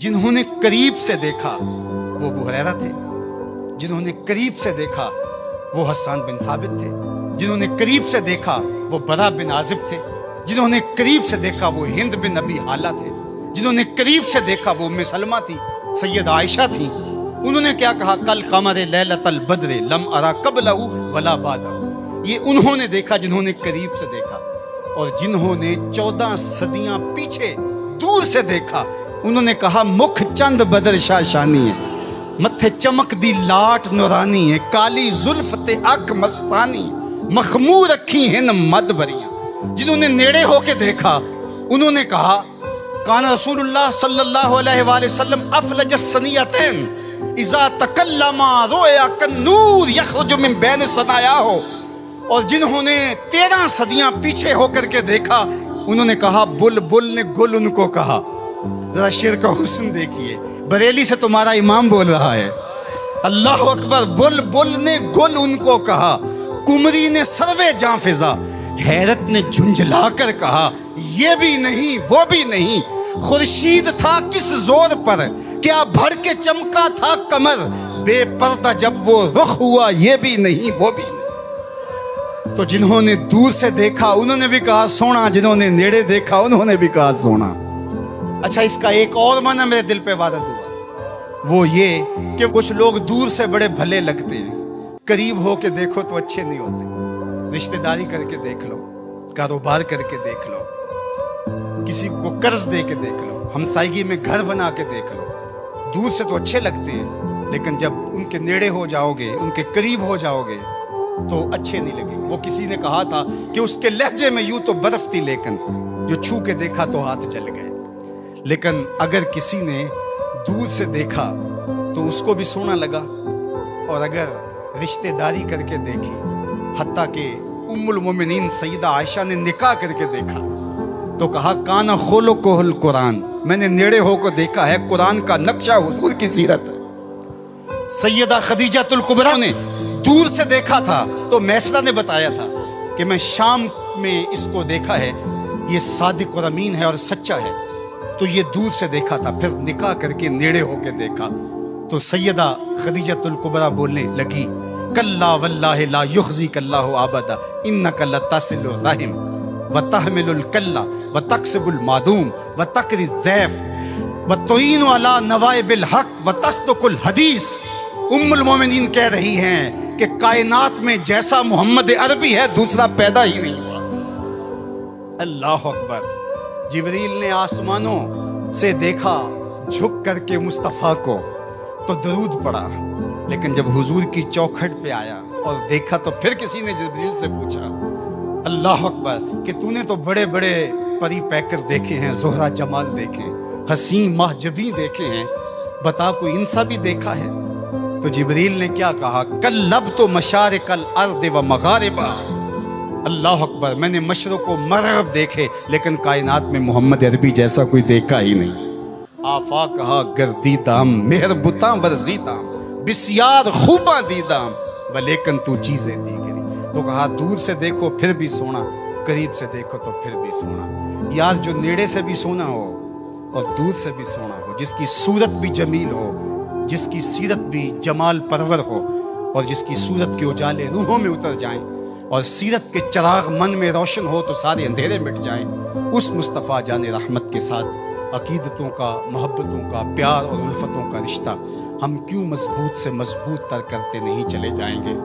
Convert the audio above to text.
جنہوں نے قریب سے دیکھا وہ ابو ہریرہ تھے، جنہوں نے قریب سے دیکھا وہ حسان بن ثابت تھے، جنہوں نے قریب سے دیکھا وہ برا بن عازب تھے، جنہوں نے قریب سے دیکھا وہ ہند بن ابی حالہ تھے، جنہوں نے قریب سے دیکھا وہ ام سلمہ تھی، سید عائشہ تھیں۔ انہوں نے کیا کہا؟ کل قمر لیلۃ البدر لم ارا قبلہ ولا بعدہ۔ یہ انہوں نے دیکھا جنہوں نے قریب سے دیکھا، اور جنہوں نے 14 صدیاں پیچھے دور سے دیکھا انہوں نے کہا مکھ چند بدر شاہ شانی ہے، متھے چمک دی لاٹ نورانی ہے، کالی زلف تے اکھ مستانی، مخمور اکھی ہن مد بریاں۔ جنہوں نے نیڑے ہو کے دیکھا انہوں نے کہا کان رسول اللہ صلی اللہ علیہ وآلہ وسلم افلج السنیتین اذا تکلم رؤیا کالنور یخرج من بین ثنایاہ۔ اور جنہوں نے 13 صدیاں پیچھے ہو کر کے دیکھا انہوں نے کہا بلبل نے گل ان کو کہا۔ ذرا شعر کا حسن دیکھیے، بریلی سے تمہارا امام بول رہا ہے، اللہ اکبر۔ بلبل نے گل ان کو کہا، کمری نے سروے جاں فضا، حیرت نے جھنجھلا کر کہا یہ بھی نہیں وہ بھی نہیں، خورشید تھا کس زور پر، کیا بھڑ کے چمکا تھا کمر، بے پردہ جب وہ رخ ہوا یہ بھی نہیں وہ بھی نہیں۔ تو جنہوں نے دور سے دیکھا انہوں نے بھی کہا سونا، جنہوں نے نیڑے دیکھا انہوں نے بھی کہا سونا۔ اچھا، اس کا ایک اور معنی میرے دل پہ وارد ہوا، وہ یہ کہ کچھ لوگ دور سے بڑے بھلے لگتے ہیں، قریب ہو کے دیکھو تو اچھے نہیں ہوتے۔ رشتہ داری کر کے دیکھ لو، کاروبار کر کے دیکھ لو، کسی کو قرض دے کے دیکھ لو، ہمسائیگی میں گھر بنا کے دیکھ لو، دور سے تو اچھے لگتے ہیں لیکن جب ان کے نیڑے ہو جاؤ گے، ان کے قریب ہو جاؤ گے تو اچھے نہیں لگیں۔ وہ کسی نے کہا تھا کہ اس کے لہجے میں یوں تو برف تھی لیکن جو چھو کے دیکھا تو ہاتھ جل گئے۔ لیکن اگر کسی نے دور سے دیکھا تو اس کو بھی سونا لگا، اور اگر رشتہ داری کر کے دیکھی، حتیٰ کہ ام المومنین سیدہ عائشہ نے نکاح کر کے دیکھا تو کہا کانا خلقہ القرآن، میں نے نیڑے ہو کو دیکھا ہے، قرآن کا نقشہ حضور کی سیرت ہے۔ سیدہ خدیجہ الکبریٰ نے دور سے دیکھا تھا تو میسرہ نے بتایا تھا کہ میں شام میں اس کو دیکھا ہے، یہ صادق اور امین ہے اور سچا ہے، تو یہ دور سے دیکھا تھا، پھر نکاح کر کے نیڑے ہو کے دیکھا تو سیدہ خدیجہ الکبریٰ بولنے لگی کلا واللہ لا یخزیک اللہ ابدا انک لتصل الرحم وتحمل الکل وتکسب المعدوم وتقری الضیف وتعین علی نوائب الحق وتصدق الحدیث۔ ام المومنین کہہ رہی ہیں کہ کائنات میں جیسا محمد عربی ہے دوسرا پیدا ہی نہیں ہوا۔ اللہ اکبر۔ جبریل نے آسمانوں سے دیکھا جھک کر کے مصطفیٰ کو تو درود پڑھا، لیکن جب حضور کی چوکھٹ پہ آیا اور دیکھا تو پھر کسی نے جبریل سے پوچھا اللہ اکبر کہ تو نے تو بڑے بڑے پری پیکر دیکھے ہیں، زہرہ جمال دیکھے، حسین ماہ جبیں دیکھے ہیں، بتا کوئی ان سا بھی دیکھا ہے؟ تو جبریل نے کیا کہا کلبت مشارق الارض و مغاربہ۔ اللہ اکبر، میں نے مشرق و مغرب دیکھے لیکن کائنات میں محمد عربی جیسا کوئی دیکھا ہی نہیں۔ آفاق کہا گردیدام مہر بتاں ورزیدام بسیار خوباں دیدام ولیکن تو چیزیں دیگری۔ تو کہا دور سے دیکھو پھر بھی سونا، قریب سے دیکھو تو پھر بھی سونا۔ یار جو نیڑے سے بھی سونا ہو اور دور سے بھی سونا ہو، جس کی صورت بھی جمیل ہو، جس کی سیرت بھی جمال پرور ہو، اور جس کی صورت کے اجالے روحوں میں اتر جائیں اور سیرت کے چراغ من میں روشن ہو تو سارے اندھیرے مٹ جائیں، اس مصطفیٰ جان رحمت کے ساتھ عقیدتوں کا، محبتوں کا، پیار اور الفتوں کا رشتہ ہم کیوں مضبوط سے مضبوط تر کرتے نہیں چلے جائیں گے؟